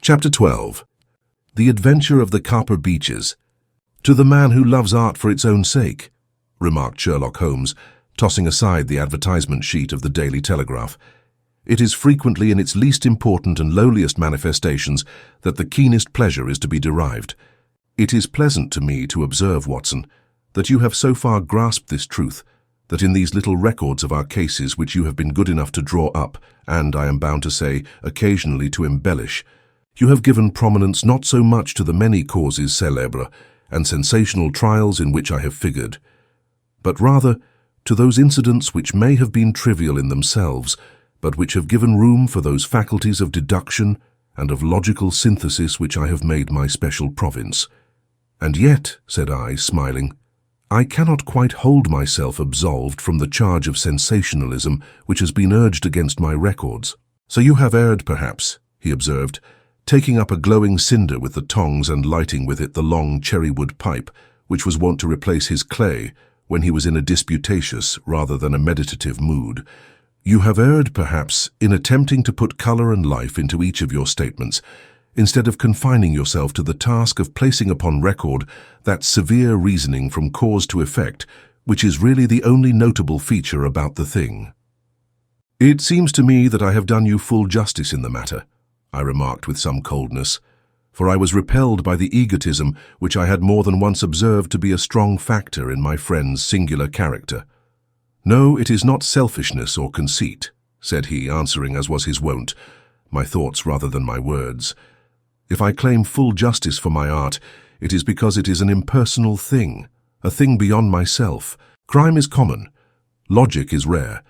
Chapter 12. The Adventure of the Copper Beeches. "To the man who loves art for its own sake," remarked Sherlock Holmes, tossing aside the advertisement sheet of the Daily Telegraph. "It is frequently in its least important and lowliest manifestations that the keenest pleasure is to be derived. It is pleasant to me to observe, Watson, that you have so far grasped this truth, that in these little records of our cases which you have been good enough to draw up, and, I am bound to say, occasionally to embellish, you have given prominence not so much to the many causes célèbres and sensational trials in which I have figured, but rather to those incidents which may have been trivial in themselves, but which have given room for those faculties of deduction and of logical synthesis which I have made my special province. And yet," said I, smiling, "I cannot quite hold myself absolved from the charge of sensationalism which has been urged against my records." "So you have erred, perhaps," he observed, taking up a glowing cinder with the tongs and lighting with it the long cherry-wood pipe, which was wont to replace his clay when he was in a disputatious rather than a meditative mood. "You have erred, perhaps, in attempting to put colour and life into each of your statements, instead of confining yourself to the task of placing upon record that severe reasoning from cause to effect, which is really the only notable feature about the thing." "It seems to me that I have done you full justice in the matter," I remarked with some coldness, for I was repelled by the egotism which I had more than once observed to be a strong factor in my friend's singular character. "No, it is not selfishness or conceit," said he, answering as was his wont, my thoughts rather than my words. "If I claim full justice for my art, it is because it is an impersonal thing, a thing beyond myself. Crime is common, logic is rare.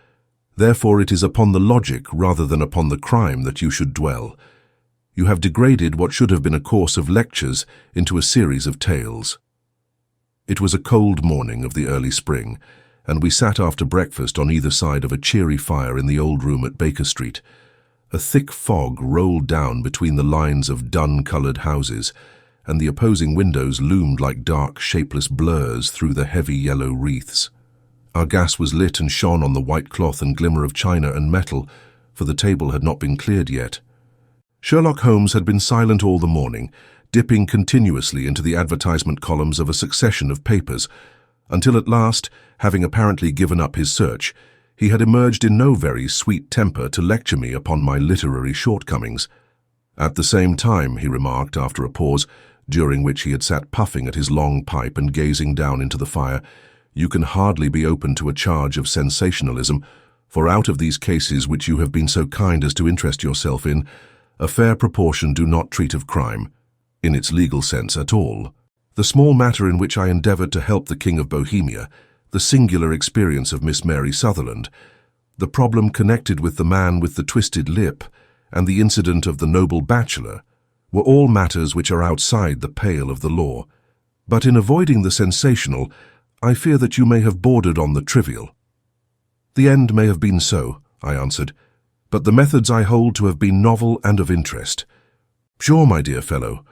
Therefore it is upon the logic rather than upon the crime that you should dwell. You have degraded what should have been a course of lectures into a series of tales." It was a cold morning of the early spring, and we sat after breakfast on either side of a cheery fire in the old room at Baker Street. A thick fog rolled down between the lines of dun-coloured houses, and the opposing windows loomed like dark, shapeless blurs through the heavy yellow wreaths. Our gas was lit and shone on the white cloth and glimmer of china and metal, for the table had not been cleared yet. Sherlock Holmes had been silent all the morning, dipping continuously into the advertisement columns of a succession of papers, until at last, having apparently given up his search, he had emerged in no very sweet temper to lecture me upon my literary shortcomings. "At the same time," he remarked after a pause, during which he had sat puffing at his long pipe and gazing down into the fire, "you can hardly be open to a charge of sensationalism, for out of these cases which you have been so kind as to interest yourself in, a fair proportion do not treat of crime, in its legal sense at all. The small matter in which I endeavoured to help the King of Bohemia, the singular experience of Miss Mary Sutherland, the problem connected with the man with the twisted lip, and the incident of the noble bachelor, were all matters which are outside the pale of the law. But in avoiding the sensational, I fear that you may have bordered on the trivial." "The end may have been so," I answered, "but the methods I hold to have been novel and of interest. Sure, my dear fellow,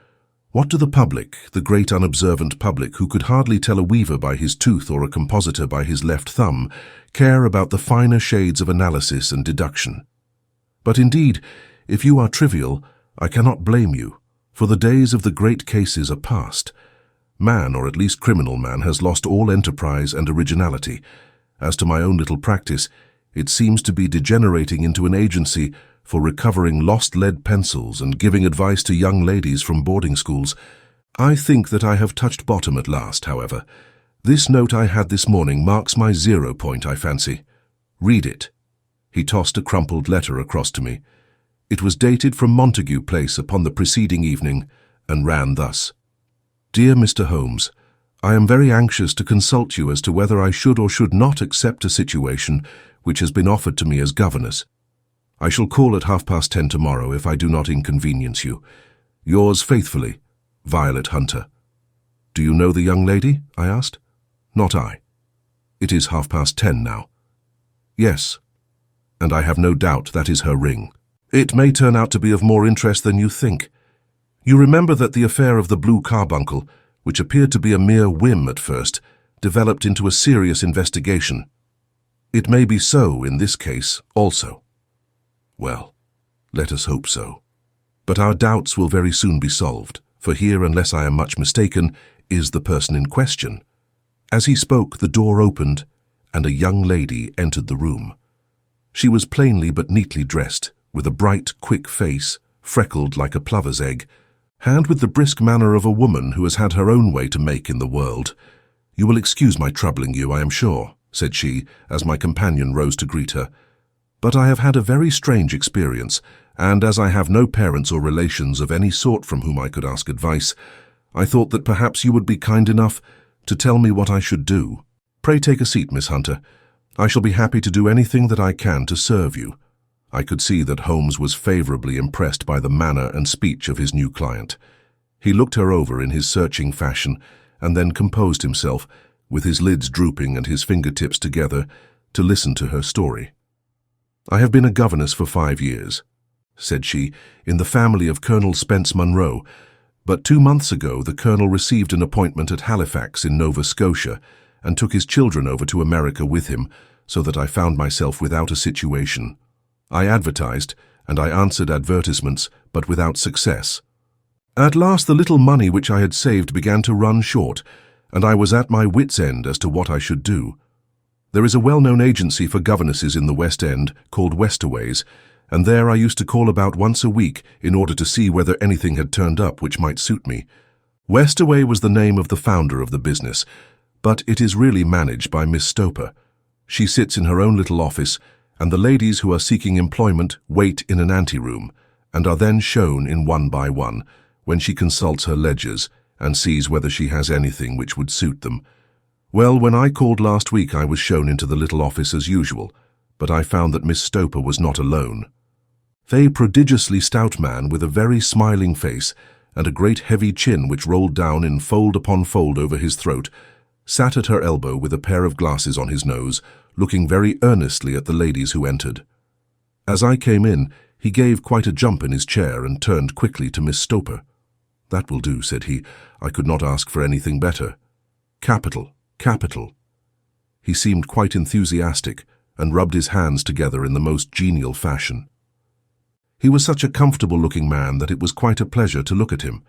what do the public, the great unobservant public who could hardly tell a weaver by his tooth or a compositor by his left thumb, care about the finer shades of analysis and deduction? But indeed, if you are trivial, I cannot blame you, for the days of the great cases are past. Man, or at least criminal man, has lost all enterprise and originality. As to my own little practice, it seems to be degenerating into an agency for recovering lost lead pencils and giving advice to young ladies from boarding schools. I think that I have touched bottom at last, however. This note I had this morning marks my 0 point, I fancy. Read it." He tossed a crumpled letter across to me. It was dated from Montague Place upon the preceding evening, and ran thus: "Dear Mr. Holmes, I am very anxious to consult you as to whether I should or should not accept a situation which has been offered to me as governess. I shall call at 10:30 tomorrow if I do not inconvenience you. Yours faithfully, Violet Hunter." "Do you know the young lady?" I asked. "Not I." "It is 10:30 now." "Yes, and I have no doubt that is her ring. It may turn out to be of more interest than you think. You remember that the affair of the blue carbuncle, which appeared to be a mere whim at first, developed into a serious investigation. It may be so in this case also." "Well, let us hope so." But our doubts will very soon be solved, for here, unless I am much mistaken, is the person in question." As he spoke, the door opened, and a young lady entered the room. She was plainly but neatly dressed, with a bright, quick face, freckled like a plover's egg, and with the brisk manner of a woman who has had her own way to make in the world. "You will excuse my troubling you, I am sure," said she, as my companion rose to greet her. "But I have had a very strange experience, and as I have no parents or relations of any sort from whom I could ask advice, I thought that perhaps you would be kind enough to tell me what I should do. Pray take a seat, Miss Hunter. I shall be happy to do anything that I can to serve you." I could see that Holmes was favorably impressed by the manner and speech of his new client. He looked her over in his searching fashion, and then composed himself, with his lids drooping and his fingertips together, to listen to her story. "I have been a governess for 5 years," said she, "in the family of Colonel Spence Munro, but 2 months ago the Colonel received an appointment at Halifax in Nova Scotia and took his children over to America with him, so that I found myself without a situation. I advertised, and I answered advertisements, but without success. At last the little money which I had saved began to run short, and I was at my wits' end as to what I should do. There is a well-known agency for governesses in the West End called Westaway's, and there I used to call about once a week in order to see whether anything had turned up which might suit me. Westaway was the name of the founder of the business, but it is really managed by Miss Stoper. She sits in her own little office, and the ladies who are seeking employment wait in an anteroom, and are then shown in one by one, when she consults her ledgers and sees whether she has anything which would suit them. Well, when I called last week I was shown into the little office as usual, but I found that Miss Stoper was not alone. A prodigiously stout man with a very smiling face and a great heavy chin which rolled down in fold upon fold over his throat, sat at her elbow with a pair of glasses on his nose, looking very earnestly at the ladies who entered. As I came in, he gave quite a jump in his chair and turned quickly to Miss Stoper. "That will do," said he. "I could not ask for anything better. Capital, capital." He seemed quite enthusiastic and rubbed his hands together in the most genial fashion. He was such a comfortable-looking man that it was quite a pleasure to look at him.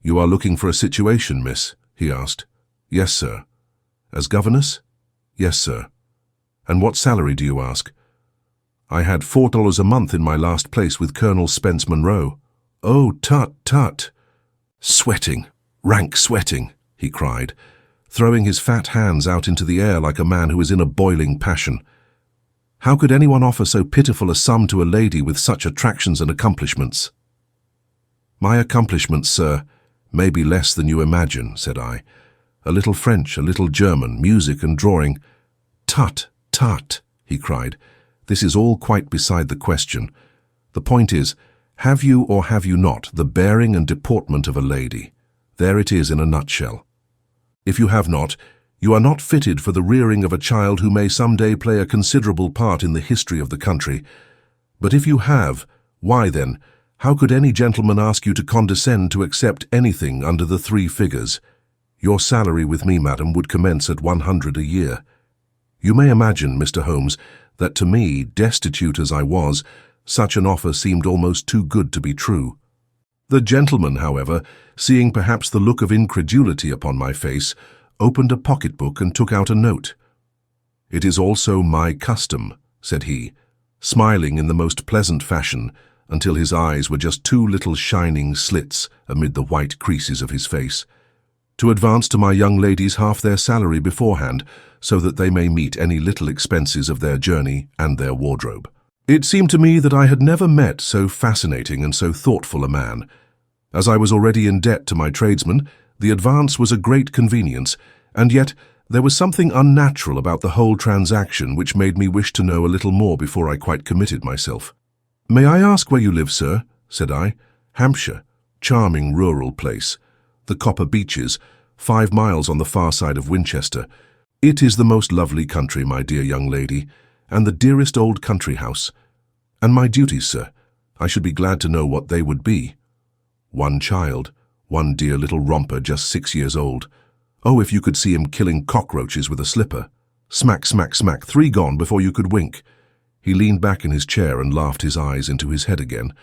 "You are looking for a situation, miss?" he asked. "Yes, sir." "As governess?" "Yes, sir." "And what salary do you ask?" "I had $4 a month in my last place with Colonel Spence Munro." "Oh, tut, tut." "Sweating, rank sweating," he cried, throwing his fat hands out into the air like a man who is in a boiling passion. "How could anyone offer so pitiful a sum to a lady with such attractions and accomplishments?" "My accomplishments, sir, may be less than you imagine," said I. "A little French, a little German, music and drawing." "Tut, tut," he cried. "This is all quite beside the question. The point is, have you or have you not the bearing and deportment of a lady? There it is in a nutshell. If you have not, you are not fitted for the rearing of a child who may some day play a considerable part in the history of the country. But if you have, why then, how could any gentleman ask you to condescend to accept anything under the 3 figures? Your salary with me, madam, would commence at 100 a year. You may imagine, Mr. Holmes, that to me, destitute as I was, such an offer seemed almost too good to be true. The gentleman, however, seeing perhaps the look of incredulity upon my face, opened a pocketbook and took out a note. "It is also my custom," said he, smiling in the most pleasant fashion until his eyes were just 2 little shining slits amid the white creases of his face, "to advance to my young ladies half their salary beforehand, so that they may meet any little expenses of their journey and their wardrobe." It seemed to me that I had never met so fascinating and so thoughtful a man. As I was already in debt to my tradesman, the advance was a great convenience, and yet there was something unnatural about the whole transaction which made me wish to know a little more before I quite committed myself. "May I ask where you live, sir?" said I. "Hampshire, charming rural place. The Copper Beeches, 5 miles on the far side of Winchester. It is the most lovely country, my dear young lady, and the dearest old country house. And my duties, sir, I should be glad to know what they would be." "1 child, 1 dear little romper just 6 years old. Oh, if you could see him killing cockroaches with a slipper. Smack, smack, smack, 3 gone before you could wink." He leaned back in his chair and laughed his eyes into his head again.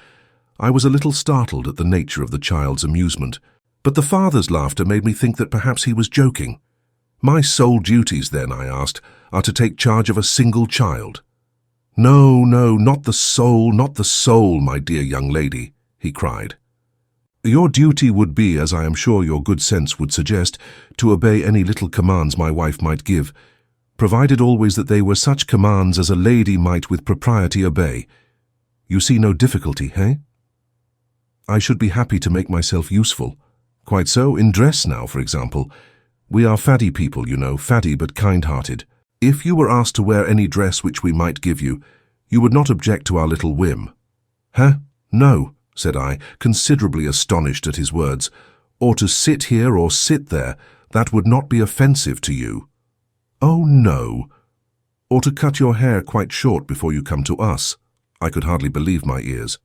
I was a little startled at the nature of the child's amusement, but the father's laughter made me think that perhaps he was joking. My sole duties, then, I asked, are to take charge of a single child. No, no, not the soul, my dear young lady, he cried. Your duty would be, as I am sure your good sense would suggest, to obey any little commands my wife might give, provided always that they were such commands as a lady might with propriety obey. You see no difficulty, eh? I should be happy to make myself useful. Quite so, in dress now, for example. We are faddy people, you know, faddy but kind-hearted. If you were asked to wear any dress which we might give you, you would not object to our little whim. Huh? No, said I, considerably astonished at his words. Or to sit here or sit there, that would not be offensive to you. Oh, no. Or to cut your hair quite short before you come to us. I could hardly believe my ears.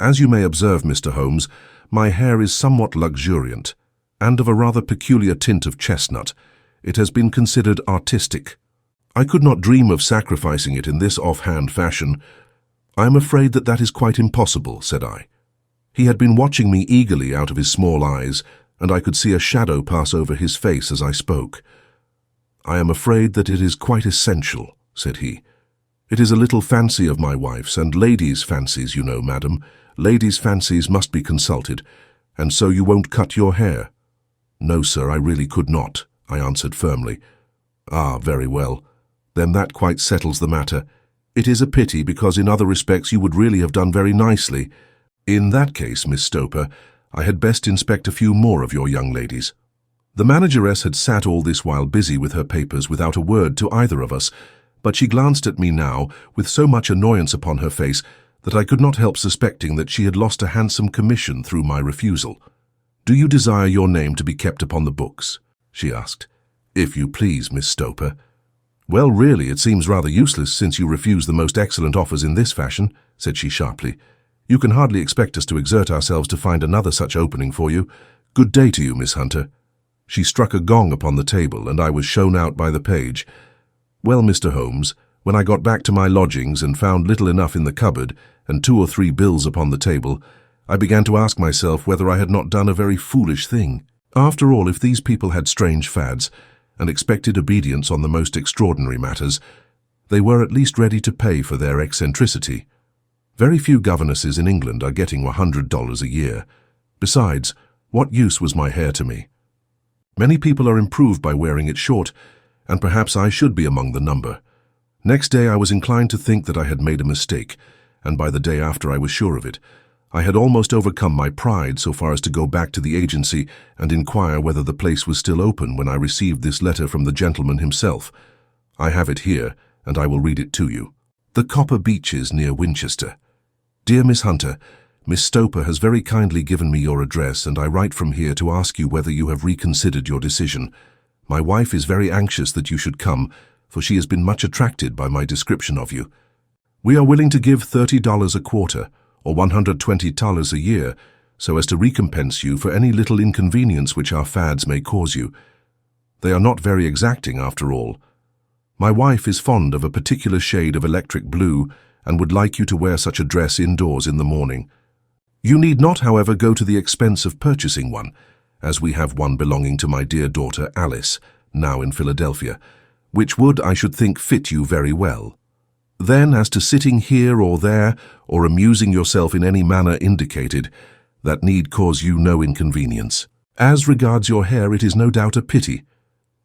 As you may observe, Mr. Holmes, my hair is somewhat luxuriant, and of a rather peculiar tint of chestnut. It has been considered artistic. I could not dream of sacrificing it in this offhand fashion. I am afraid that that is quite impossible, said I. He had been watching me eagerly out of his small eyes, and I could see a shadow pass over his face as I spoke. I am afraid that it is quite essential, said he. It is a little fancy of my wife's, and ladies' fancies, you know, madam. Ladies' fancies must be consulted, and so you won't cut your hair. No, sir, I really could not, I answered firmly. Ah, very well. Then that quite settles the matter. It is a pity, because in other respects you would really have done very nicely. In that case, Miss Stoper, I had best inspect a few more of your young ladies. The manageress had sat all this while busy with her papers without a word to either of us, but she glanced at me now with so much annoyance upon her face that I could not help suspecting that she had lost a handsome commission through my refusal. Do you desire your name to be kept upon the books? She asked. If you please, Miss Stoper. Well, really, it seems rather useless since you refuse the most excellent offers in this fashion, said she sharply. You can hardly expect us to exert ourselves to find another such opening for you. Good day to you, Miss Hunter. She struck a gong upon the table, and I was shown out by the page. Well, Mr. Holmes, when I got back to my lodgings and found little enough in the cupboard and 2 or 3 bills upon the table, I began to ask myself whether I had not done a very foolish thing. After all, if these people had strange fads and expected obedience on the most extraordinary matters, they were at least ready to pay for their eccentricity. Very few governesses in England are getting $100 a year. Besides, what use was my hair to me? Many people are improved by wearing it short, and perhaps I should be among the number. Next day I was inclined to think that I had made a mistake, and by the day after I was sure of it. I had almost overcome my pride so far as to go back to the agency and inquire whether the place was still open when I received this letter from the gentleman himself. I have it here, and I will read it to you. The Copper Beeches near Winchester. Dear Miss Hunter, Miss Stoper has very kindly given me your address, and I write from here to ask you whether you have reconsidered your decision. My wife is very anxious that you should come, for she has been much attracted by my description of you. We are willing to give $30 a quarter, or $120 a year, so as to recompense you for any little inconvenience which our fads may cause you. They are not very exacting after all. My wife is fond of a particular shade of electric blue and would like you to wear such a dress indoors in the morning. You need not, however, go to the expense of purchasing one, as we have one belonging to my dear daughter Alice, now in Philadelphia, which would, I should think, fit you very well. Then, as to sitting here or there, or amusing yourself in any manner indicated, that need cause you no inconvenience. As regards your hair, it is no doubt a pity,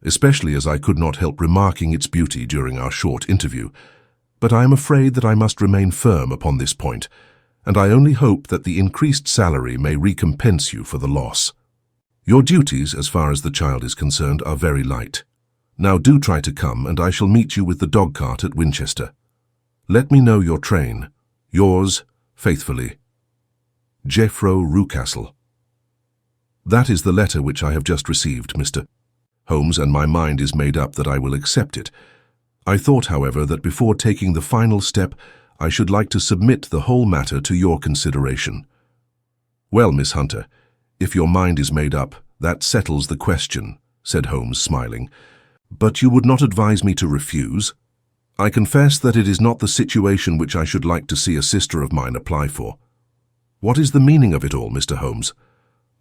especially as I could not help remarking its beauty during our short interview. But I am afraid that I must remain firm upon this point, and I only hope that the increased salary may recompense you for the loss. Your duties, as far as the child is concerned, are very light. Now do try to come, and I shall meet you with the dog-cart at Winchester. Let me know your train. Yours, faithfully, Jeffro Rucastle. That is the letter which I have just received, Mr. Holmes, and my mind is made up that I will accept it. I thought, however, that before taking the final step, I should like to submit the whole matter to your consideration. Well, Miss Hunter, if your mind is made up, that settles the question, said Holmes, smiling. But you would not advise me to refuse? I confess that it is not the situation which I should like to see a sister of mine apply for. What is the meaning of it all, Mr. Holmes?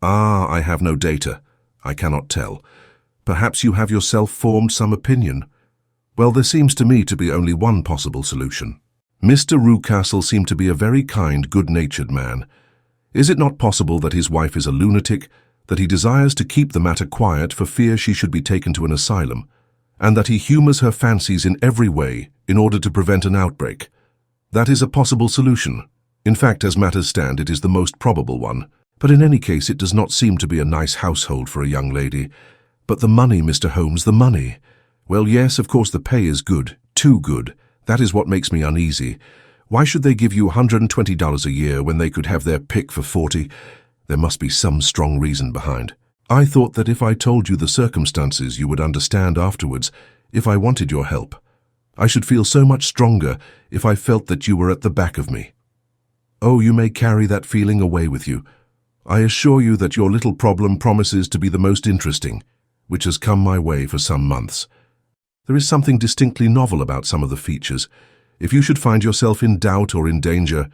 Ah, I have no data. I cannot tell. Perhaps you have yourself formed some opinion. Well, there seems to me to be only one possible solution. Mr. Rucastle seemed to be a very kind, good-natured man. Is it not possible that his wife is a lunatic, that he desires to keep the matter quiet for fear she should be taken to an asylum, and that he humors her fancies in every way in order to prevent an outbreak? That is a possible solution. In fact, as matters stand, it is the most probable one. But in any case, it does not seem to be a nice household for a young lady. But the money, Mr. Holmes, the money. Well, yes, of course the pay is good, too good. That is what makes me uneasy. Why should they give you $120 a year when they could have their pick for 40? There must be some strong reason behind. I thought that if I told you the circumstances, you would understand afterwards, if I wanted your help. I should feel so much stronger if I felt that you were at the back of me. Oh, you may carry that feeling away with you. I assure you that your little problem promises to be the most interesting, which has come my way for some months. There is something distinctly novel about some of the features. If you should find yourself in doubt or in danger...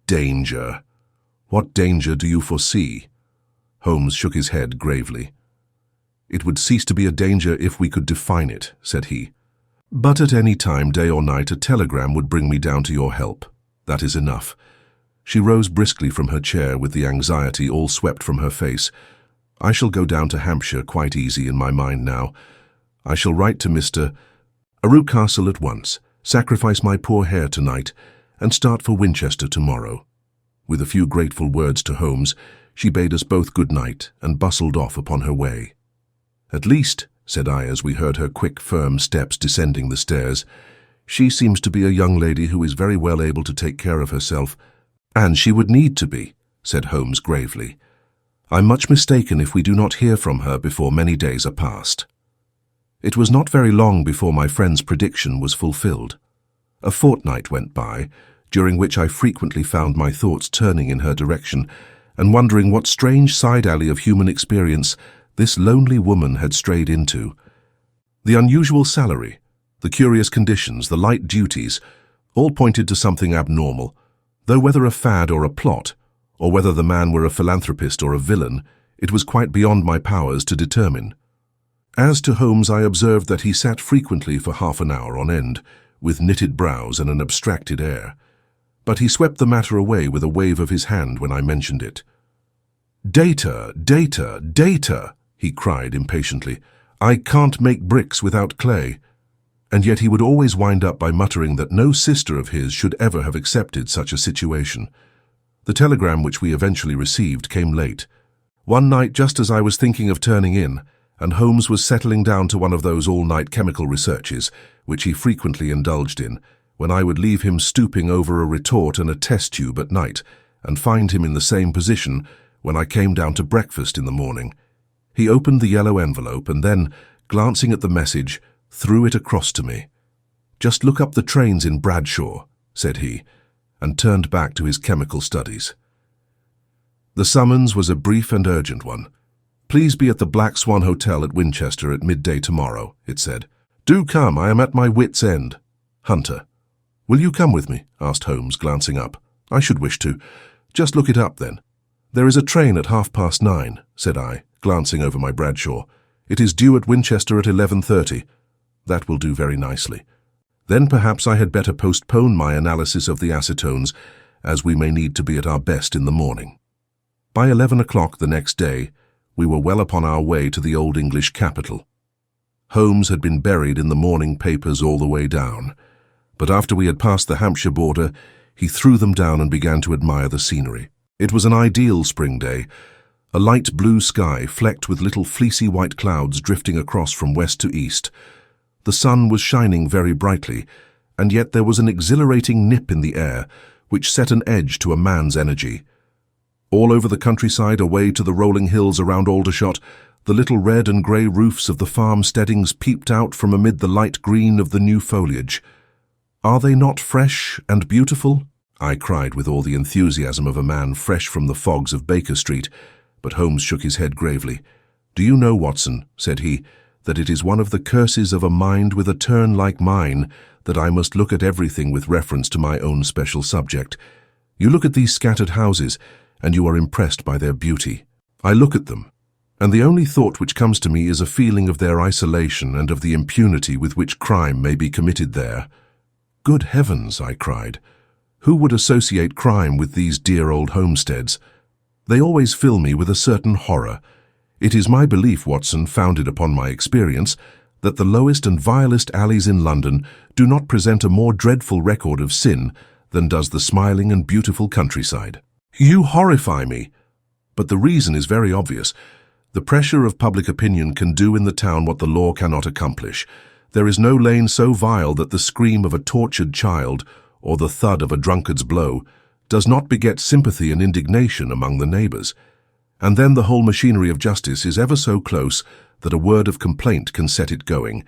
Danger? What danger do you foresee? Holmes shook his head gravely. It would cease to be a danger if we could define it, said he. But at any time, day or night, a telegram would bring me down to your help. That is enough. She rose briskly from her chair with the anxiety all swept from her face. I shall go down to Hampshire quite easy in my mind now. I shall write to Mr. Rucastle at once, sacrifice my poor hair tonight, and start for Winchester tomorrow. With a few grateful words to Holmes, she bade us both good night and bustled off upon her way. At least, said I as we heard her quick, firm steps descending the stairs, she seems to be a young lady who is very well able to take care of herself. And she would need to be, said Holmes gravely. I'm much mistaken if we do not hear from her before many days are past. It was not very long before my friend's prediction was fulfilled. A fortnight went by, during which I frequently found my thoughts turning in her direction and wondering what strange side alley of human experience this lonely woman had strayed into. The unusual salary, the curious conditions, the light duties, all pointed to something abnormal, though whether a fad or a plot, or whether the man were a philanthropist or a villain, it was quite beyond my powers to determine. As to Holmes, I observed that he sat frequently for half an hour on end, with knitted brows and an abstracted air. But he swept the matter away with a wave of his hand when I mentioned it. "Data, data, data," he cried impatiently. "I can't make bricks without clay." And yet he would always wind up by muttering that no sister of his should ever have accepted such a situation. The telegram which we eventually received came late. One night, just as I was thinking of turning in, and Holmes was settling down to one of those all-night chemical researches, which he frequently indulged in, when I would leave him stooping over a retort and a test tube at night, and find him in the same position when I came down to breakfast in the morning. He opened the yellow envelope and then, glancing at the message, threw it across to me. "Just look up the trains in Bradshaw," said he, and turned back to his chemical studies. The summons was a brief and urgent one. "Please be at the Black Swan Hotel at Winchester at midday tomorrow," it said. "Do come, I am at my wit's end. Hunter." "Will you come with me?" asked Holmes, glancing up. "I should wish to. Just look it up, then." "There is a train at 9:30, said I, glancing over my Bradshaw. "It is due at Winchester at 11:30. That will do very nicely. Then perhaps I had better postpone my analysis of the acetones, as we may need to be at our best in the morning." By 11 o'clock the next day, we were well upon our way to the old English capital. Holmes had been buried in the morning papers all the way down, but after we had passed the Hampshire border, he threw them down and began to admire the scenery. It was an ideal spring day, a light blue sky flecked with little fleecy white clouds drifting across from west to east. The sun was shining very brightly, and yet there was an exhilarating nip in the air which set an edge to a man's energy. All over the countryside, away to the rolling hills around Aldershot, the little red and grey roofs of the farm steadings peeped out from amid the light green of the new foliage. "Are they not fresh and beautiful?" I cried with all the enthusiasm of a man fresh from the fogs of Baker Street, but Holmes shook his head gravely. "Do you know, Watson," said he, "that it is one of the curses of a mind with a turn like mine that I must look at everything with reference to my own special subject. You look at these scattered houses, and you are impressed by their beauty. I look at them, and the only thought which comes to me is a feeling of their isolation and of the impunity with which crime may be committed there. Good heavens, I cried. Who would associate crime with these dear old homesteads? They always fill me with a certain horror. It is my belief, Watson, founded upon my experience, that the lowest and vilest alleys in London do not present a more dreadful record of sin than does the smiling and beautiful countryside. You horrify me. But the reason is very obvious. The pressure of public opinion can do in the town what the law cannot accomplish. There is no lane so vile that the scream of a tortured child or the thud of a drunkard's blow does not beget sympathy and indignation among the neighbours. And then the whole machinery of justice is ever so close that a word of complaint can set it going,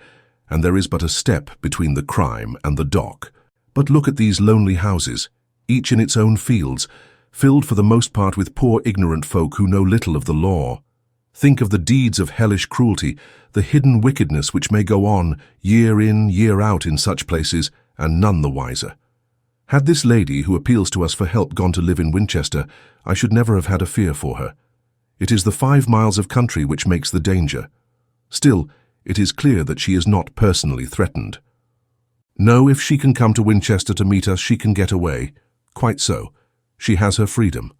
and there is but a step between the crime and the dock. But look at these lonely houses, each in its own fields, filled for the most part with poor ignorant folk who know little of the law. Think of the deeds of hellish cruelty, the hidden wickedness which may go on year in, year out in such places, and none the wiser. Had this lady who appeals to us for help gone to live in Winchester, I should never have had a fear for her. It is the 5 miles of country which makes the danger. Still, it is clear that she is not personally threatened. No, if she can come to Winchester to meet us, she can get away. Quite so. She has her freedom.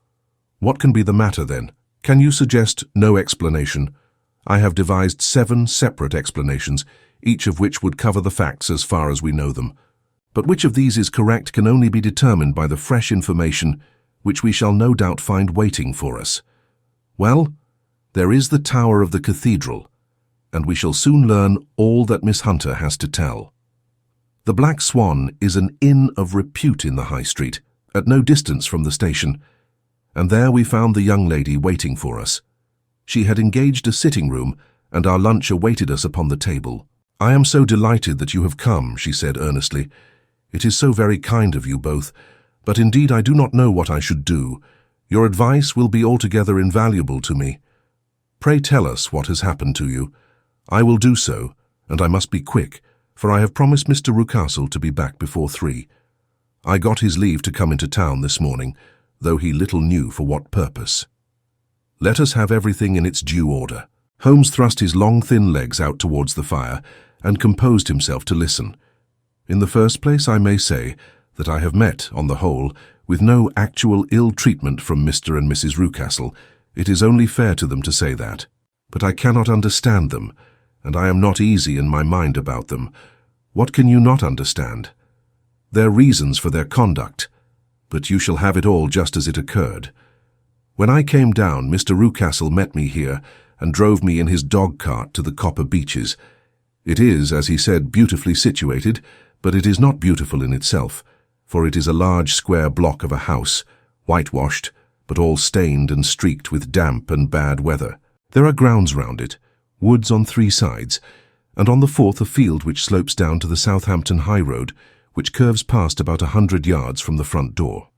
What can be the matter, then? Can you suggest no explanation? I have devised 7 separate explanations, each of which would cover the facts as far as we know them. But which of these is correct can only be determined by the fresh information which we shall no doubt find waiting for us. Well, there is the tower of the cathedral, and we shall soon learn all that Miss Hunter has to tell. The Black Swan is an inn of repute in the High Street, at no distance from the station, and there we found the young lady waiting for us. She had engaged a sitting room, and our lunch awaited us upon the table. "I am so delighted that you have come," she said earnestly. "It is so very kind of you both, but indeed I do not know what I should do. Your advice will be altogether invaluable to me. Pray tell us what has happened to you. I will do so, and I must be quick, for I have promised Mr. Rucastle to be back before 3. I got his leave to come into town this morning, though he little knew for what purpose. Let us have everything in its due order." Holmes thrust his long thin legs out towards the fire and composed himself to listen. In the first place, I may say that I have met, on the whole, with no actual ill treatment from Mr. and Mrs. Rucastle. It is only fair to them to say that. But I cannot understand them, and I am not easy in my mind about them. What can you not understand? Their reasons for their conduct, but you shall have it all just as it occurred. When I came down, Mr. Rucastle met me here and drove me in his dog-cart to the Copper Beeches. It is, as he said, beautifully situated, but it is not beautiful in itself, for it is a large square block of a house, whitewashed, but all stained and streaked with damp and bad weather. There are grounds round it, woods on 3 sides, and on the 4th a field which slopes down to the Southampton high road, which curves past about 100 yards from the front door.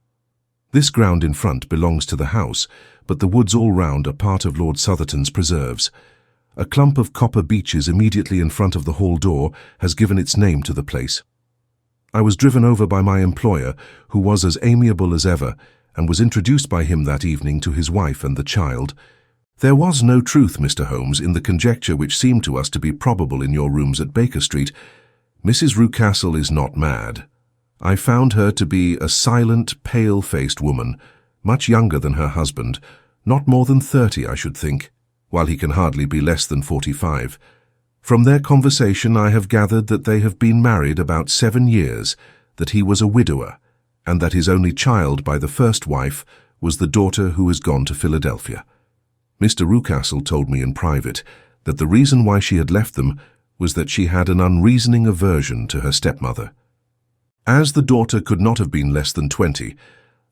This ground in front belongs to the house, but the woods all round are part of Lord Southerton's preserves. A clump of copper beeches immediately in front of the hall door has given its name to the place. I was driven over by my employer, who was as amiable as ever, and was introduced by him that evening to his wife and the child. There was no truth, Mr. Holmes, in the conjecture which seemed to us to be probable in your rooms at Baker Street. Mrs. Rucastle is not mad. I found her to be a silent, pale-faced woman, much younger than her husband, not more than 30, I should think, while he can hardly be less than 45. From their conversation I have gathered that they have been married about 7 years, that he was a widower, and that his only child by the first wife was the daughter who has gone to Philadelphia. Mr. Rucastle told me in private that the reason why she had left them was that she had an unreasoning aversion to her stepmother. As the daughter could not have been less than 20,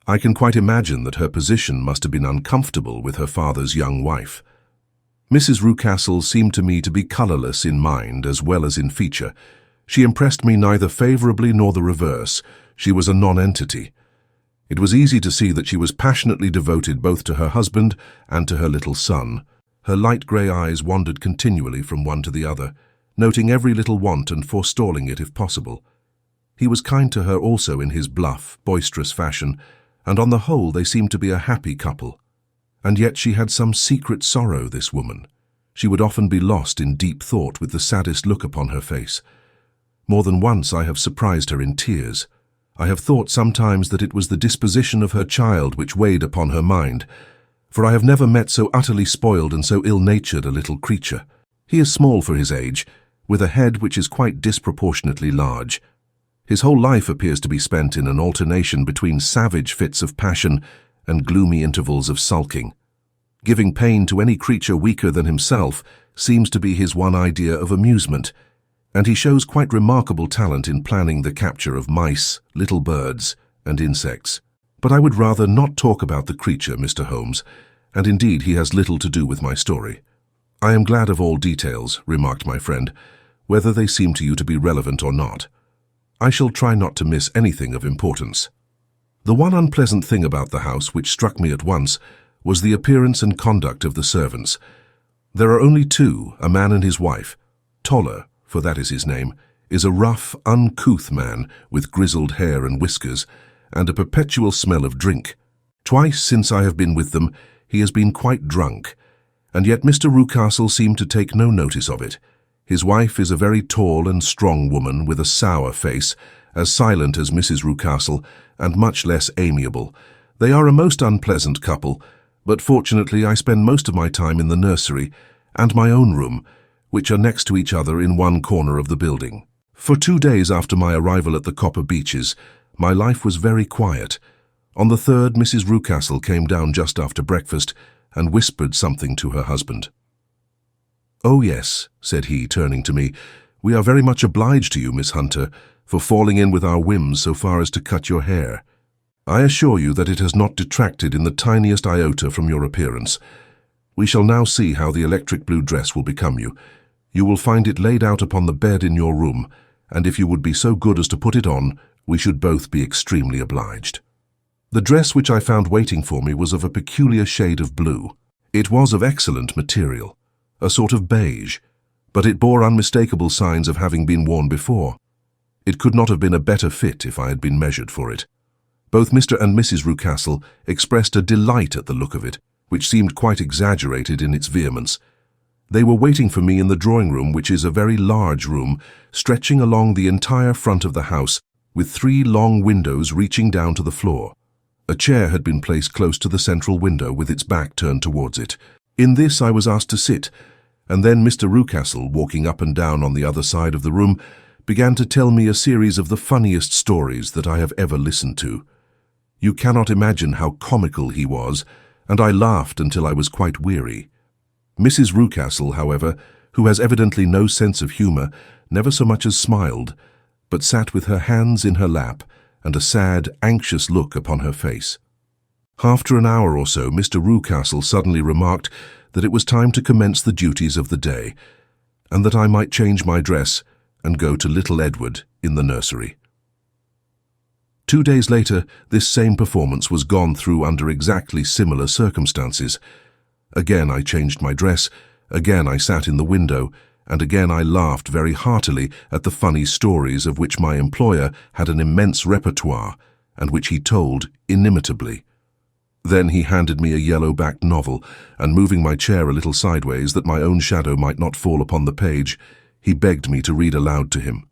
I can quite imagine that her position must have been uncomfortable with her father's young wife. Mrs. Rucastle seemed to me to be colourless in mind as well as in feature. She impressed me neither favourably nor the reverse. She was a nonentity. It was easy to see that she was passionately devoted both to her husband and to her little son. Her light grey eyes wandered continually from one to the other, noting every little want and forestalling it if possible. He was kind to her also in his bluff, boisterous fashion, and on the whole they seemed to be a happy couple. And yet she had some secret sorrow, this woman. She would often be lost in deep thought with the saddest look upon her face. More than once I have surprised her in tears. I have thought sometimes that it was the disposition of her child which weighed upon her mind, for I have never met so utterly spoiled and so ill-natured a little creature. He is small for his age, with a head which is quite disproportionately large. His whole life appears to be spent in an alternation between savage fits of passion and gloomy intervals of sulking. Giving pain to any creature weaker than himself seems to be his one idea of amusement, and he shows quite remarkable talent in planning the capture of mice, little birds, and insects. But I would rather not talk about the creature, Mr. Holmes, and indeed he has little to do with my story. I am glad of all details, remarked my friend, whether they seem to you to be relevant or not. I shall try not to miss anything of importance. The one unpleasant thing about the house which struck me at once was the appearance and conduct of the servants. There are only two, a man and his wife. Toller, for that is his name, is a rough, uncouth man with grizzled hair and whiskers, and a perpetual smell of drink. Twice since I have been with them, he has been quite drunk, and yet Mr. Rucastle seemed to take no notice of it. His wife is a very tall and strong woman with a sour face, as silent as Mrs. Rucastle, and much less amiable. They are a most unpleasant couple, but fortunately I spend most of my time in the nursery and my own room, which are next to each other in one corner of the building. For 2 days after my arrival at the Copper Beeches, my life was very quiet. On the third, Mrs. Rucastle came down just after breakfast and whispered something to her husband. "Oh yes," said he, turning to me, "we are very much obliged to you, Miss Hunter, for falling in with our whims so far as to cut your hair. I assure you that it has not detracted in the tiniest iota from your appearance. We shall now see how the electric blue dress will become you. You will find it laid out upon the bed in your room, and if you would be so good as to put it on, we should both be extremely obliged." The dress which I found waiting for me was of a peculiar shade of blue. It was of excellent material, a sort of beige, but it bore unmistakable signs of having been worn before. It could not have been a better fit if I had been measured for it. Both Mr. and Mrs. Rucastle expressed a delight at the look of it, which seemed quite exaggerated in its vehemence. They were waiting for me in the drawing-room, which is a very large room, stretching along the entire front of the house, with 3 long windows reaching down to the floor. A chair had been placed close to the central window with its back turned towards it. In this I was asked to sit, and then Mr. Rucastle, walking up and down on the other side of the room, began to tell me a series of the funniest stories that I have ever listened to. You cannot imagine how comical he was, and I laughed until I was quite weary. Mrs. Rucastle, however, who has evidently no sense of humour, never so much as smiled, but sat with her hands in her lap and a sad, anxious look upon her face. After an hour or so, Mr. Rucastle suddenly remarked that it was time to commence the duties of the day, and that I might change my dress and go to little Edward in the nursery. 2 days later, this same performance was gone through under exactly similar circumstances. Again I changed my dress, again I sat in the window, and again I laughed very heartily at the funny stories of which my employer had an immense repertoire, and which he told inimitably. Then he handed me a yellow-backed novel, and moving my chair a little sideways that my own shadow might not fall upon the page, he begged me to read aloud to him.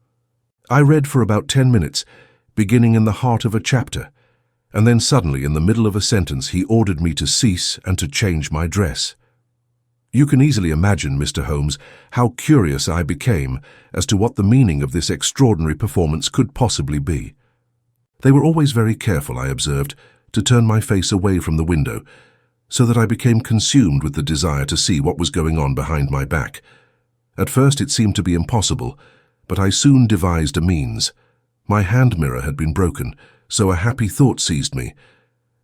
I read for about 10 minutes, beginning in the heart of a chapter, and then suddenly in the middle of a sentence he ordered me to cease and to change my dress. You can easily imagine, Mr. Holmes, how curious I became as to what the meaning of this extraordinary performance could possibly be. They were always very careful, I observed, to turn my face away from the window, so that I became consumed with the desire to see what was going on behind my back. At first it seemed to be impossible, but I soon devised a means. My hand mirror had been broken, so a happy thought seized me,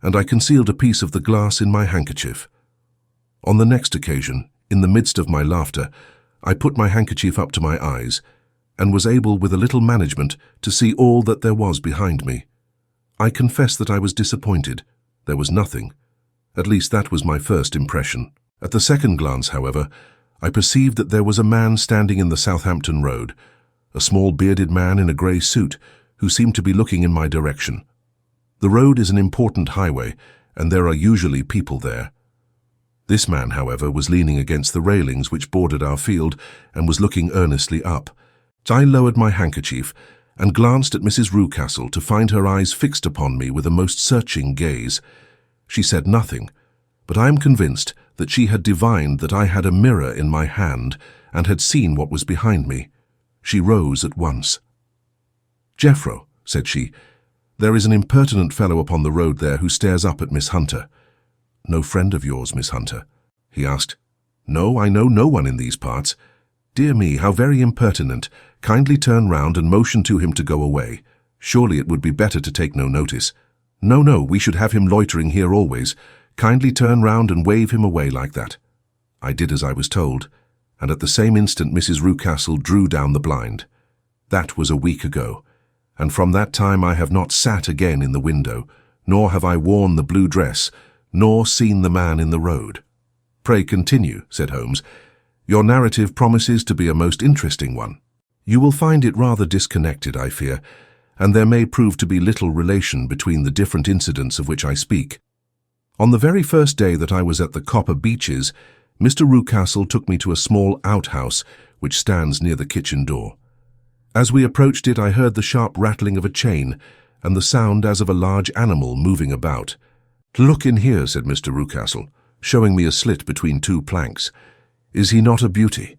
and I concealed a piece of the glass in my handkerchief. On the next occasion, in the midst of my laughter, I put my handkerchief up to my eyes, and was able with a little management to see all that there was behind me. I confess that I was disappointed. There was nothing. At least that was my first impression. At the second glance, however, I perceived that there was a man standing in the Southampton Road, a small bearded man in a grey suit, who seemed to be looking in my direction. The road is an important highway, and there are usually people there. This man, however, was leaning against the railings which bordered our field and was looking earnestly up. I lowered my handkerchief and glanced at Mrs. Rucastle to find her eyes fixed upon me with a most searching gaze. She said nothing, but I am convinced that she had divined that I had a mirror in my hand and had seen what was behind me. She rose at once. "Jeffro," said she, "there is an impertinent fellow upon the road there who stares up at Miss Hunter." "No friend of yours, Miss Hunter?" he asked. "No, I know no one in these parts." "Dear me, how very impertinent. Kindly turn round and motion to him to go away. Surely it would be better to take no notice." "No, no, we should have him loitering here always. Kindly turn round and wave him away like that." I did as I was told, and at the same instant Mrs. Rucastle drew down the blind. That was a week ago, and from that time I have not sat again in the window, nor have I worn the blue dress, nor seen the man in the road. "Pray continue," said Holmes. "Your narrative promises to be a most interesting one." "You will find it rather disconnected, I fear, and there may prove to be little relation between the different incidents of which I speak. On the very first day that I was at the Copper Beeches, Mr. Rucastle took me to a small outhouse which stands near the kitchen door. As we approached it, I heard the sharp rattling of a chain and the sound as of a large animal moving about. "Look in here," said Mr. Rucastle, showing me a slit between two planks. "Is he not a beauty?"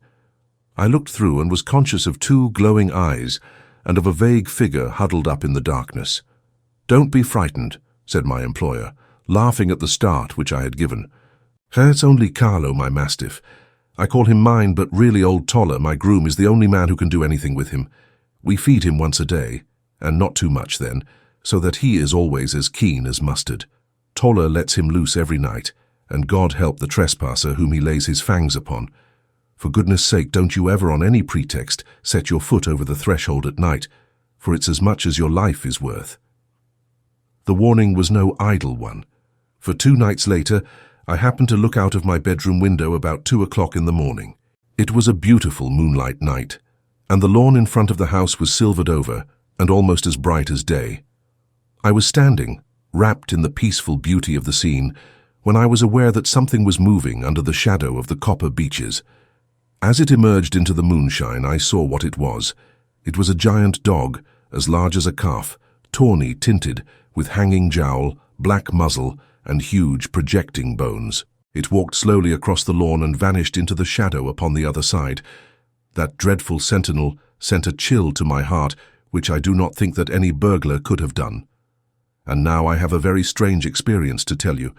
I looked through and was conscious of two glowing eyes and of a vague figure huddled up in the darkness. "Don't be frightened," said my employer, laughing at the start which I had given. "It's only Carlo, my mastiff. I call him mine, but really old Toller, my groom, is the only man who can do anything with him. We feed him once a day, and not too much then, so that he is always as keen as mustard. Toller lets him loose every night, and God help the trespasser whom he lays his fangs upon. For goodness sake, don't you ever on any pretext set your foot over the threshold at night, for it's as much as your life is worth." The warning was no idle one, for 2 nights later I happened to look out of my bedroom window about 2 o'clock in the morning. It was a beautiful moonlight night, and the lawn in front of the house was silvered over and almost as bright as day. I was standing, wrapped in the peaceful beauty of the scene, when I was aware that something was moving under the shadow of the Copper Beeches. As it emerged into the moonshine, I saw what it was. It was a giant dog, as large as a calf, tawny tinted, with hanging jowl, black muzzle, and huge projecting bones. It walked slowly across the lawn and vanished into the shadow upon the other side. That dreadful sentinel sent a chill to my heart, which I do not think that any burglar could have done. And now I have a very strange experience to tell you.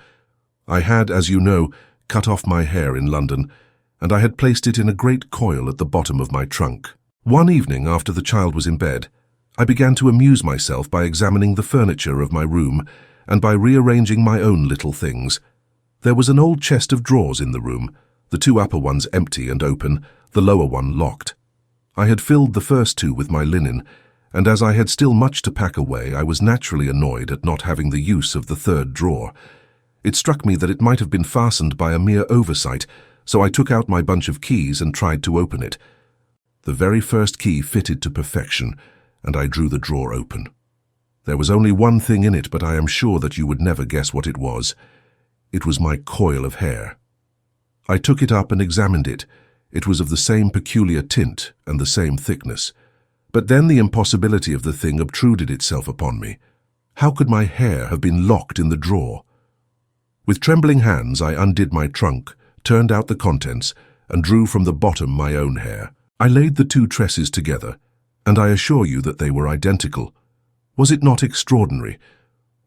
I had, as you know, cut off my hair in London, and I had placed it in a great coil at the bottom of my trunk. One evening, after the child was in bed, I began to amuse myself by examining the furniture of my room and by rearranging my own little things. There was an old chest of drawers in the room, the 2 upper ones empty and open, the lower one locked. I had filled the first 2 with my linen, and as I had still much to pack away, I was naturally annoyed at not having the use of the 3rd drawer. It struck me that it might have been fastened by a mere oversight, so I took out my bunch of keys and tried to open it. The very first key fitted to perfection, and I drew the drawer open. There was only one thing in it, but I am sure that you would never guess what it was. It was my coil of hair. I took it up and examined it. It was of the same peculiar tint and the same thickness. But then the impossibility of the thing obtruded itself upon me. How could my hair have been locked in the drawer? With trembling hands I undid my trunk, turned out the contents, and drew from the bottom my own hair. I laid the 2 tresses together, and I assure you that they were identical. Was it not extraordinary?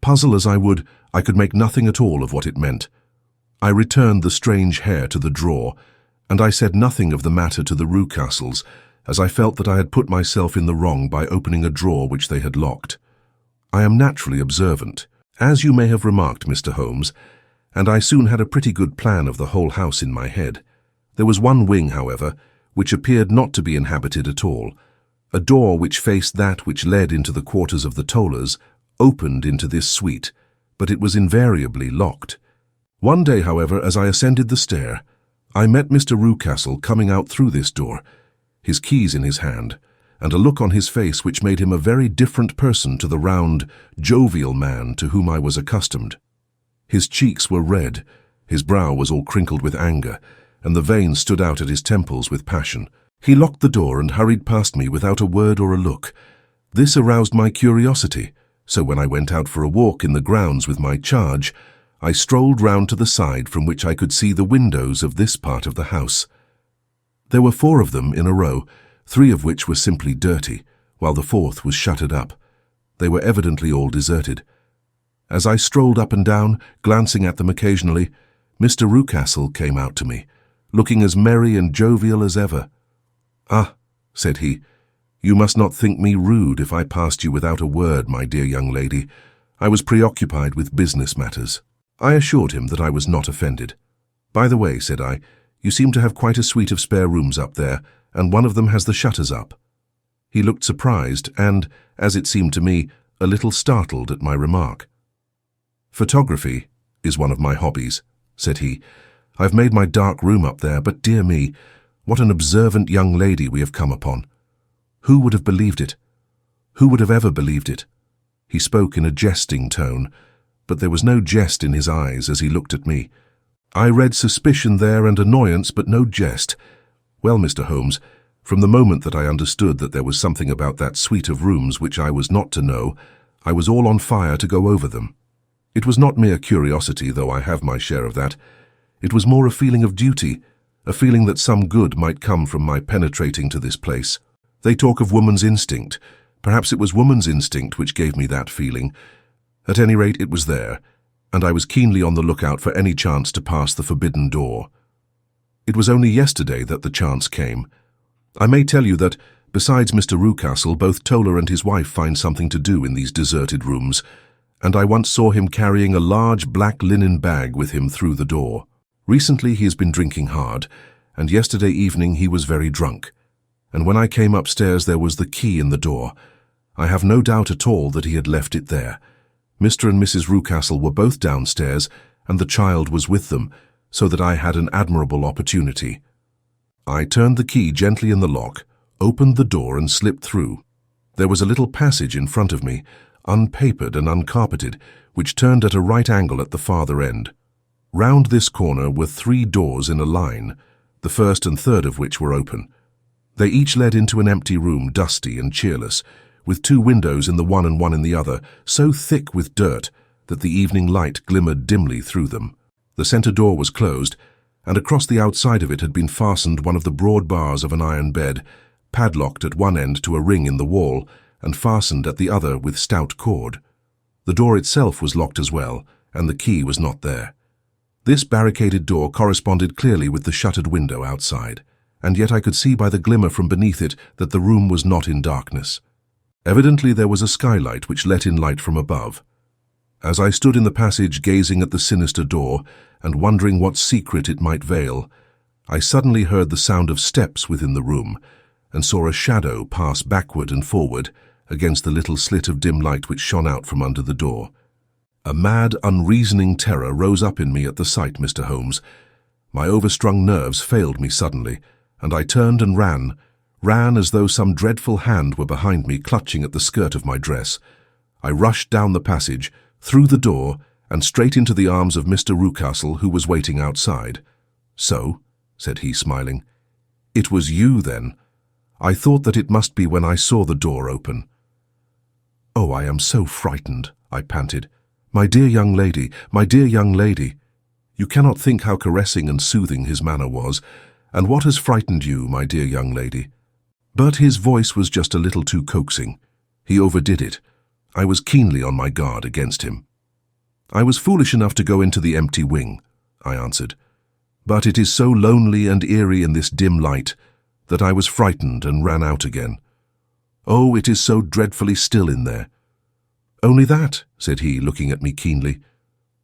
Puzzle as I would, I could make nothing at all of what it meant. I returned the strange hair to the drawer, and I said nothing of the matter to the Rucastles, as I felt that I had put myself in the wrong by opening a drawer which they had locked. I am naturally observant, as you may have remarked, Mr. Holmes, and I soon had a pretty good plan of the whole house in my head. There was one wing, however, which appeared not to be inhabited at all. A door which faced that which led into the quarters of the Tollers opened into this suite, but it was invariably locked. One day, however, as I ascended the stair, I met Mr. Rucastle coming out through this door, his keys in his hand, and a look on his face which made him a very different person to the round, jovial man to whom I was accustomed. His cheeks were red, his brow was all crinkled with anger, and the veins stood out at his temples with passion. He locked the door and hurried past me without a word or a look. This aroused my curiosity, so when I went out for a walk in the grounds with my charge, I strolled round to the side from which I could see the windows of this part of the house. There were 4 of them in a row, 3 of which were simply dirty, while the 4th was shuttered up. They were evidently all deserted. As I strolled up and down, glancing at them occasionally, Mr. Rucastle came out to me, looking as merry and jovial as ever. "Ah," said he, "you must not think me rude if I passed you without a word, my dear young lady. I was preoccupied with business matters." I assured him that I was not offended. "By the way," said I, "you seem to have quite a suite of spare rooms up there, and one of them has the shutters up." He looked surprised and, as it seemed to me, a little startled at my remark. "Photography is one of my hobbies," said he. "I've made my dark room up there, but dear me, what an observant young lady we have come upon. Who would have believed it? Who would have ever believed it?" He spoke in a jesting tone, but there was no jest in his eyes as he looked at me. I read suspicion there and annoyance, but no jest. Well, Mr. Holmes, from the moment that I understood that there was something about that suite of rooms which I was not to know, I was all on fire to go over them. It was not mere curiosity, though I have my share of that. It was more a feeling of duty, a feeling that some good might come from my penetrating to this place. They talk of woman's instinct. Perhaps it was woman's instinct which gave me that feeling. At any rate, it was there, and I was keenly on the lookout for any chance to pass the forbidden door. It was only yesterday that the chance came. I may tell you that, besides Mr. Rucastle, both Toller and his wife find something to do in these deserted rooms, and I once saw him carrying a large black linen bag with him through the door. Recently he has been drinking hard, and yesterday evening he was very drunk, and when I came upstairs there was the key in the door. I have no doubt at all that he had left it there. Mr. and Mrs. Rucastle were both downstairs, and the child was with them, so that I had an admirable opportunity. I turned the key gently in the lock, opened the door and slipped through. There was a little passage in front of me, unpapered and uncarpeted, which turned at a right angle at the farther end. Round this corner were 3 doors in a line, the first and third of which were open. They each led into an empty room, dusty and cheerless, with 2 windows in the one and one in the other, so thick with dirt that the evening light glimmered dimly through them. The centre door was closed, and across the outside of it had been fastened one of the broad bars of an iron bed, padlocked at one end to a ring in the wall, and fastened at the other with stout cord. The door itself was locked as well, and the key was not there. This barricaded door corresponded clearly with the shuttered window outside, and yet I could see by the glimmer from beneath it that the room was not in darkness. Evidently there was a skylight which let in light from above. As I stood in the passage gazing at the sinister door and wondering what secret it might veil, I suddenly heard the sound of steps within the room and saw a shadow pass backward and forward against the little slit of dim light which shone out from under the door. A mad, unreasoning terror rose up in me at the sight, Mr. Holmes. My overstrung nerves failed me suddenly, and I turned and ran as though some dreadful hand were behind me clutching at the skirt of my dress. I rushed down the passage, through the door, and straight into the arms of Mr. Rucastle, who was waiting outside. "So," said he, smiling, "it was you, then? I thought that it must be when I saw the door open." "Oh, I am so frightened," I panted. "My dear young lady, my dear young lady." You cannot think how caressing and soothing his manner was, and what has frightened you, my dear young lady? But his voice was just a little too coaxing. He overdid it. I was keenly on my guard against him. "I was foolish enough to go into the empty wing," I answered. "But it is so lonely and eerie in this dim light that I was frightened and ran out again. Oh, it is so dreadfully still in there." "Only that?" said he, looking at me keenly.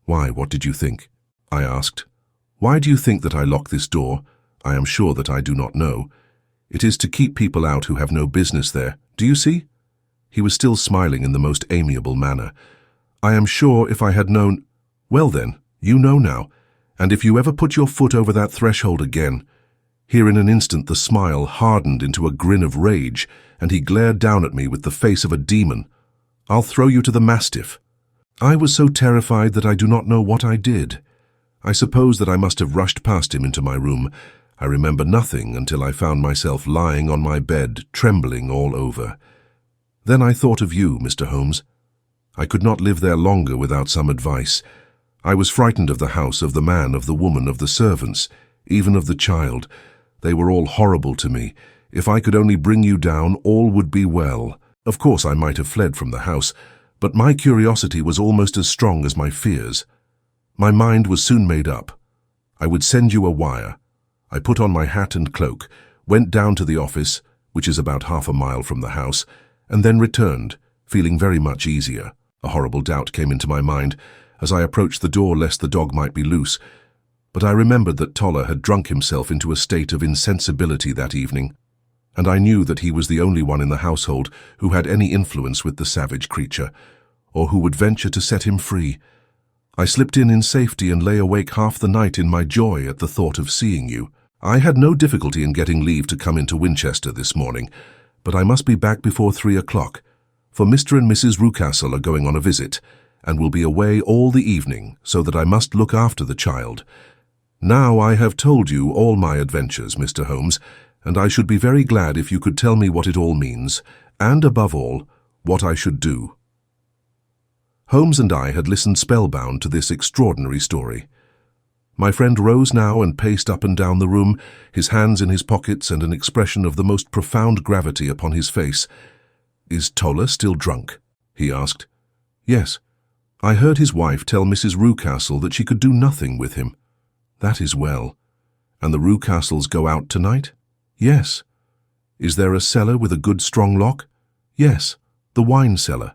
"Why, what did you think?" I asked. "Why do you think that I lock this door? I am sure that I do not know. It is to keep people out who have no business there. Do you see?" He was still smiling in the most amiable manner. "I am sure if I had known—" "Well then, you know now, and if you ever put your foot over that threshold again—" Here in an instant the smile hardened into a grin of rage, and he glared down at me with the face of a demon. "I'll throw you to the mastiff." I was so terrified that I do not know what I did. I suppose that I must have rushed past him into my room. I remember nothing until I found myself lying on my bed, trembling all over. Then I thought of you, Mr. Holmes. I could not live there longer without some advice. I was frightened of the house, of the man, of the woman, of the servants, even of the child. They were all horrible to me. If I could only bring you down, all would be well. Of course I might have fled from the house, but my curiosity was almost as strong as my fears. My mind was soon made up. I would send you a wire. I put on my hat and cloak, went down to the office, which is about half a mile from the house, and then returned, feeling very much easier. A horrible doubt came into my mind as I approached the door lest the dog might be loose, but I remembered that Toller had drunk himself into a state of insensibility that evening, and I knew that he was the only one in the household who had any influence with the savage creature, or who would venture to set him free. I slipped in safety and lay awake half the night in my joy at the thought of seeing you. I had no difficulty in getting leave to come into Winchester this morning, but I must be back before 3 o'clock, for Mr. and Mrs. Rucastle are going on a visit, and will be away all the evening, so that I must look after the child. Now I have told you all my adventures, Mr. Holmes, and I should be very glad if you could tell me what it all means, and above all, what I should do. Holmes and I had listened spellbound to this extraordinary story. My friend rose now and paced up and down the room, his hands in his pockets and an expression of the most profound gravity upon his face. "Is Toller still drunk?" he asked. "Yes. I heard his wife tell Mrs. Rucastle that she could do nothing with him." "That is well. And the Rucastles go out tonight?" "Yes." "Is there a cellar with a good strong lock?" "Yes, the wine cellar."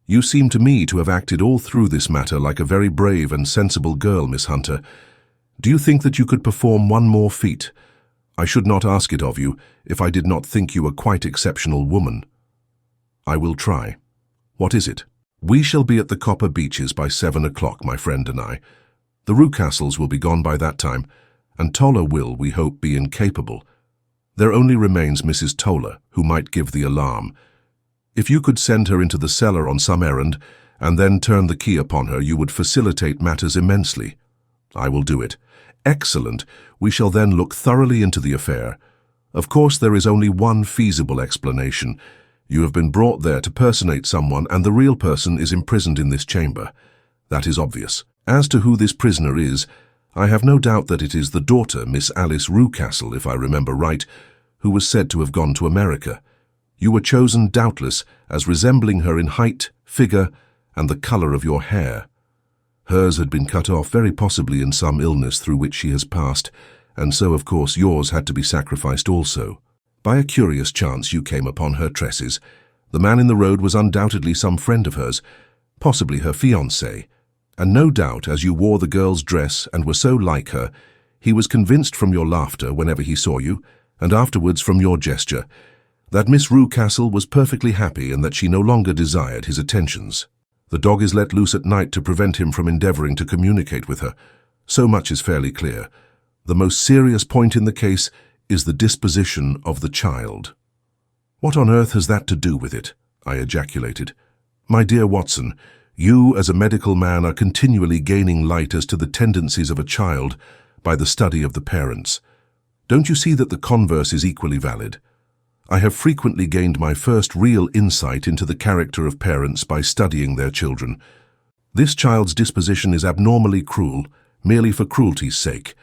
"You seem to me to have acted all through this matter like a very brave and sensible girl, Miss Hunter. Do you think that you could perform one more feat? I should not ask it of you if I did not think you a quite exceptional woman." "I will try. What is it?" "We shall be at the Copper Beeches by 7 o'clock, my friend and I. The Rucastles will be gone by that time, and Toller will, we hope, be incapable. There only remains Mrs. Toller, who might give the alarm. If you could send her into the cellar on some errand, and then turn the key upon her, you would facilitate matters immensely." "I will do it." "Excellent. We shall then look thoroughly into the affair. Of course, there is only one feasible explanation. You have been brought there to personate someone, and the real person is imprisoned in this chamber. That is obvious. As to who this prisoner is, I have no doubt that it is the daughter, Miss Alice Rucastle, if I remember right, who was said to have gone to America. You were chosen, doubtless, as resembling her in height, figure, and the colour of your hair. Hers had been cut off, very possibly in some illness through which she has passed, and so, of course, yours had to be sacrificed also. By a curious chance you came upon her tresses. The man in the road was undoubtedly some friend of hers, possibly her fiancé, and no doubt, as you wore the girl's dress and were so like her, he was convinced from your laughter whenever he saw you, and afterwards from your gesture, that Miss Rucastle was perfectly happy and that she no longer desired his attentions. The dog is let loose at night to prevent him from endeavouring to communicate with her. So much is fairly clear. The most serious point in the case is the disposition of the child." "What on earth has that to do with it?" I ejaculated. "My dear Watson, you as a medical man are continually gaining light as to the tendencies of a child by the study of the parents. Don't you see that the converse is equally valid? I have frequently gained my first real insight into the character of parents by studying their children. This child's disposition is abnormally cruel, merely for cruelty's sake,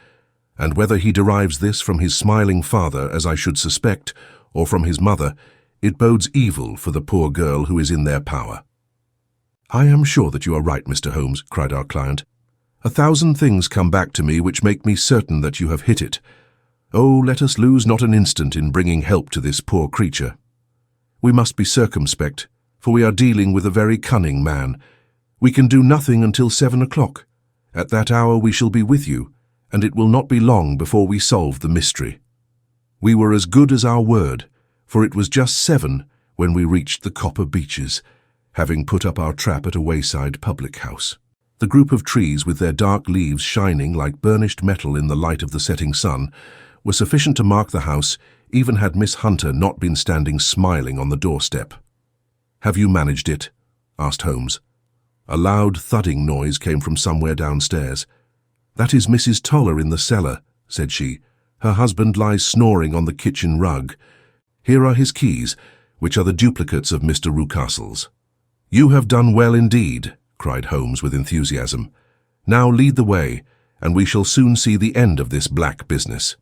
and whether he derives this from his smiling father, as I should suspect, or from his mother, it bodes evil for the poor girl who is in their power." "I am sure that you are right, Mr. Holmes," cried our client. "1,000 things come back to me which make me certain that you have hit it. Oh, let us lose not an instant in bringing help to this poor creature. We must be circumspect, for we are dealing with a very cunning man. We can do nothing until 7 o'clock. At that hour we shall be with you, and it will not be long before we solve the mystery." We were as good as our word, for it was just 7 when we reached the Copper Beeches, having put up our trap at a wayside public house. The group of trees, with their dark leaves shining like burnished metal in the light of the setting sun, were sufficient to mark the house, even had Miss Hunter not been standing smiling on the doorstep. "Have you managed it?" asked Holmes. A loud thudding noise came from somewhere downstairs. "That is Mrs. Toller in the cellar," said she. "Her husband lies snoring on the kitchen rug. Here are his keys, which are the duplicates of Mr. Rucastle's." "You have done well indeed," cried Holmes with enthusiasm. "Now lead the way, and we shall soon see the end of this black business."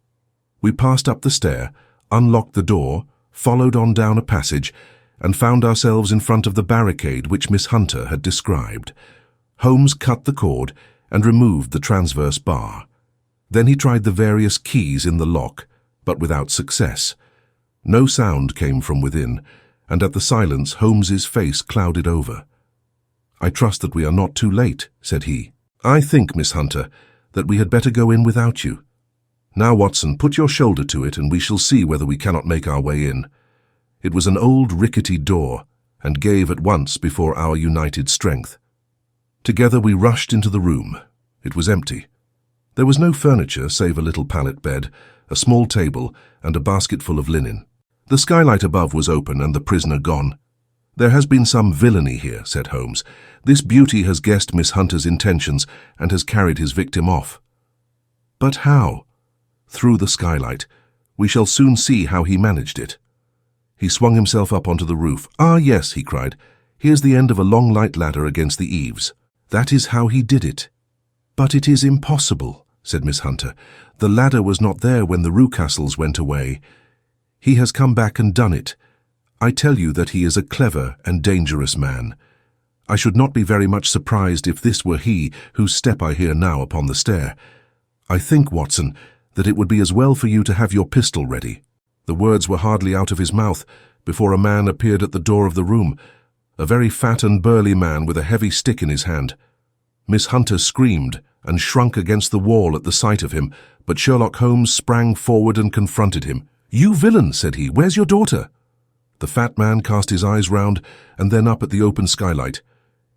We passed up the stair, unlocked the door, followed on down a passage, and found ourselves in front of the barricade which Miss Hunter had described. Holmes cut the cord and removed the transverse bar. Then he tried the various keys in the lock, but without success. No sound came from within, and at the silence Holmes's face clouded over. "I trust that we are not too late," said he. "I think, Miss Hunter, that we had better go in without you. Now, Watson, put your shoulder to it, and we shall see whether we cannot make our way in." It was an old rickety door, and gave at once before our united strength. Together we rushed into the room. It was empty. There was no furniture save a little pallet bed, a small table, and a basketful of linen. The skylight above was open and the prisoner gone. "There has been some villainy here," said Holmes. "This beauty has guessed Miss Hunter's intentions and has carried his victim off." "But how?" "Through the skylight. We shall soon see how he managed it." He swung himself up onto the roof. "Ah, yes," he cried. "Here's the end of a long light ladder against the eaves. That is how he did it." "But it is impossible," said Miss Hunter. "The ladder was not there when the Rucastles went away. He has come back and done it. I tell you that he is a clever and dangerous man. I should not be very much surprised if this were he whose step I hear now upon the stair. I think, Watson, that it would be as well for you to have your pistol ready." The words were hardly out of his mouth before a man appeared at the door of the room, a very fat and burly man with a heavy stick in his hand. Miss Hunter screamed and shrunk against the wall at the sight of him, but Sherlock Holmes sprang forward and confronted him. "You villain," said he, "where's your daughter?" The fat man cast his eyes round and then up at the open skylight.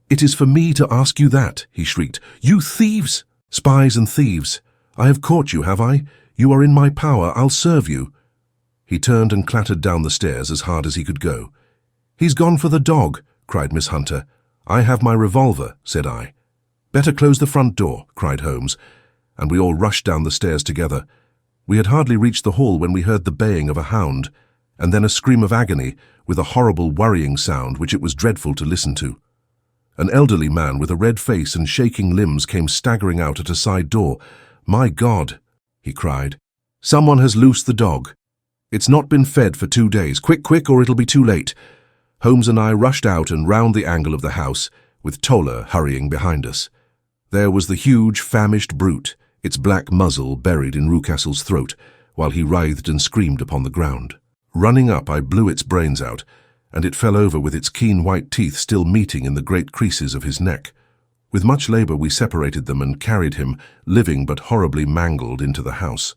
"It is for me to ask you that," he shrieked. "You thieves! Spies and thieves! I have caught you, have I? You are in my power. I'll serve you." He turned and clattered down the stairs as hard as he could go. "He's gone for the dog," cried Miss Hunter. "I have my revolver," said I. "Better close the front door," cried Holmes, and we all rushed down the stairs together. We had hardly reached the hall when we heard the baying of a hound, and then a scream of agony, with a horrible worrying sound which it was dreadful to listen to. An elderly man with a red face and shaking limbs came staggering out at a side door. "My God!" he cried. "Someone has loosed the dog. It's not been fed for 2 days. Quick, quick, or it'll be too late." Holmes and I rushed out and round the angle of the house, with Toller hurrying behind us. There was the huge, famished brute, its black muzzle buried in Rucastle's throat, while he writhed and screamed upon the ground. Running up, I blew its brains out, and it fell over with its keen white teeth still meeting in the great creases of his neck. With much labor we separated them and carried him, living but horribly mangled, into the house.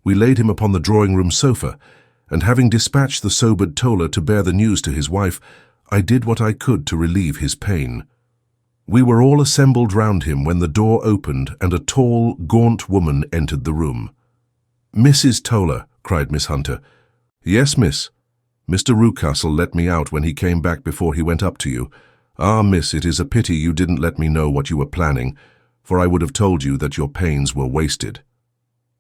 We laid him upon the drawing-room sofa, and having dispatched the sobered Toller to bear the news to his wife, I did what I could to relieve his pain. We were all assembled round him when the door opened and a tall, gaunt woman entered the room. "Mrs. Toller," cried Miss Hunter. "Yes, miss. Mr. Rucastle let me out when he came back before he went up to you. Ah, miss, it is a pity you didn't let me know what you were planning, for I would have told you that your pains were wasted."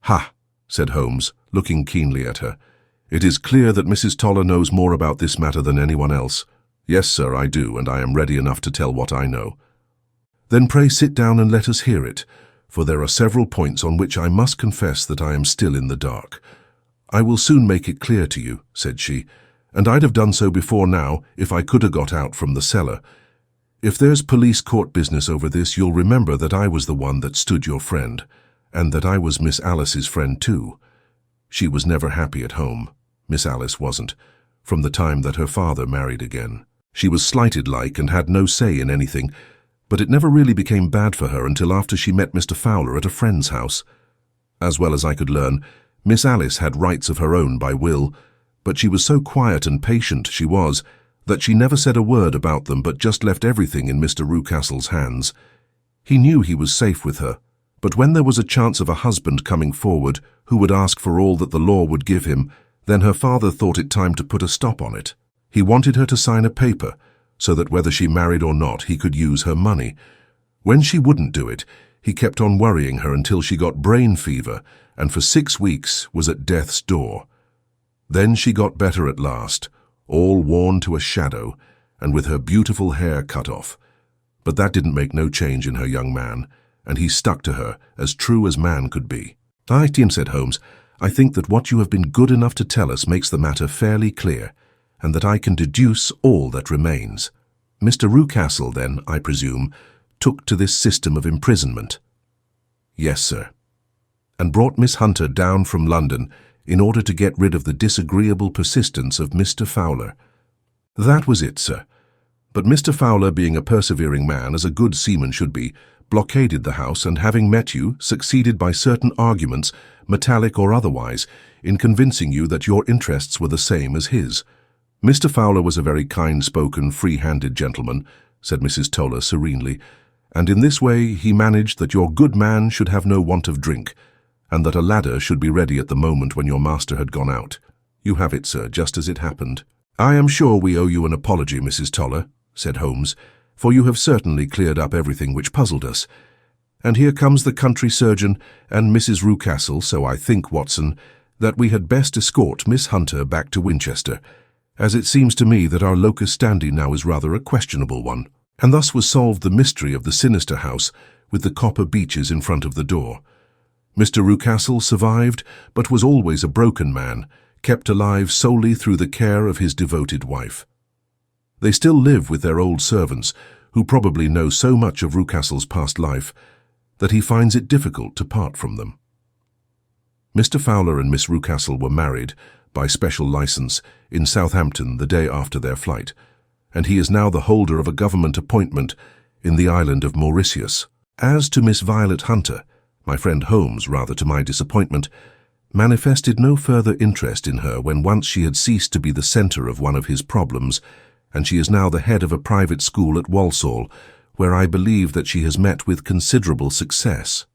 "Ha!" said Holmes, looking keenly at her. "It is clear that Mrs. Toller knows more about this matter than anyone else." "Yes, sir, I do, and I am ready enough to tell what I know." "Then pray sit down and let us hear it, for there are several points on which I must confess that I am still in the dark." "I will soon make it clear to you," said she, "and I'd have done so before now if I could have got out from the cellar. If there's police court business over this, you'll remember that I was the one that stood your friend, and that I was Miss Alice's friend too. She was never happy at home. Miss Alice wasn't, from the time that her father married again. She was slighted like and had no say in anything, but it never really became bad for her until after she met Mr. Fowler at a friend's house. As well as I could learn, Miss Alice had rights of her own by will, but she was so quiet and patient, she was, that she never said a word about them but just left everything in Mr. Rucastle's hands. He knew he was safe with her, But when there was a chance of a husband coming forward who would ask for all that the law would give him, then her father thought it time to put a stop on it. He wanted her to sign a paper, so that whether she married or not, he could use her money. When she wouldn't do it, he kept on worrying her until she got brain fever and for 6 weeks was at death's door. Then she got better at last, all worn to a shadow and with her beautiful hair cut off. But that didn't make no change in her young man, and he stuck to her, as true as man could be. "Aye, Tim," said Holmes, "I think that what you have been good enough to tell us makes the matter fairly clear, and that I can deduce all that remains. Mr. Rucastle, then, I presume, took to this system of imprisonment." "Yes, sir." "And brought Miss Hunter down from London in order to get rid of the disagreeable persistence of Mr. Fowler." "That was it, sir. But Mr. Fowler, being a persevering man, as a good seaman should be, blockaded the house, and having met you, succeeded by certain arguments, metallic or otherwise, in convincing you that your interests were the same as his. Mr. Fowler was a very kind-spoken, free-handed gentleman," said Mrs. Toller serenely, "and in this way he managed that your good man should have no want of drink, and that a ladder should be ready at the moment when your master had gone out. You have it, sir, just as it happened." "I am sure we owe you an apology, Mrs. Toller," said Holmes, "for you have certainly cleared up everything which puzzled us. And here comes the country surgeon and Mrs. Rucastle, so I think, Watson, that we had best escort Miss Hunter back to Winchester, as it seems to me that our locus standi now is rather a questionable one." And thus was solved the mystery of the sinister house with the Copper Beeches in front of the door. Mr. Rucastle survived, but was always a broken man, kept alive solely through the care of his devoted wife. They still live with their old servants, who probably know so much of Rucastle's past life that he finds it difficult to part from them. Mr. Fowler and Miss Rucastle were married, by special license, in Southampton the day after their flight, and he is now the holder of a government appointment in the island of Mauritius. As to Miss Violet Hunter, my friend Holmes, rather to my disappointment, manifested no further interest in her when once she had ceased to be the centre of one of his problems, and she is now the head of a private school at Walsall, where I believe that she has met with considerable success.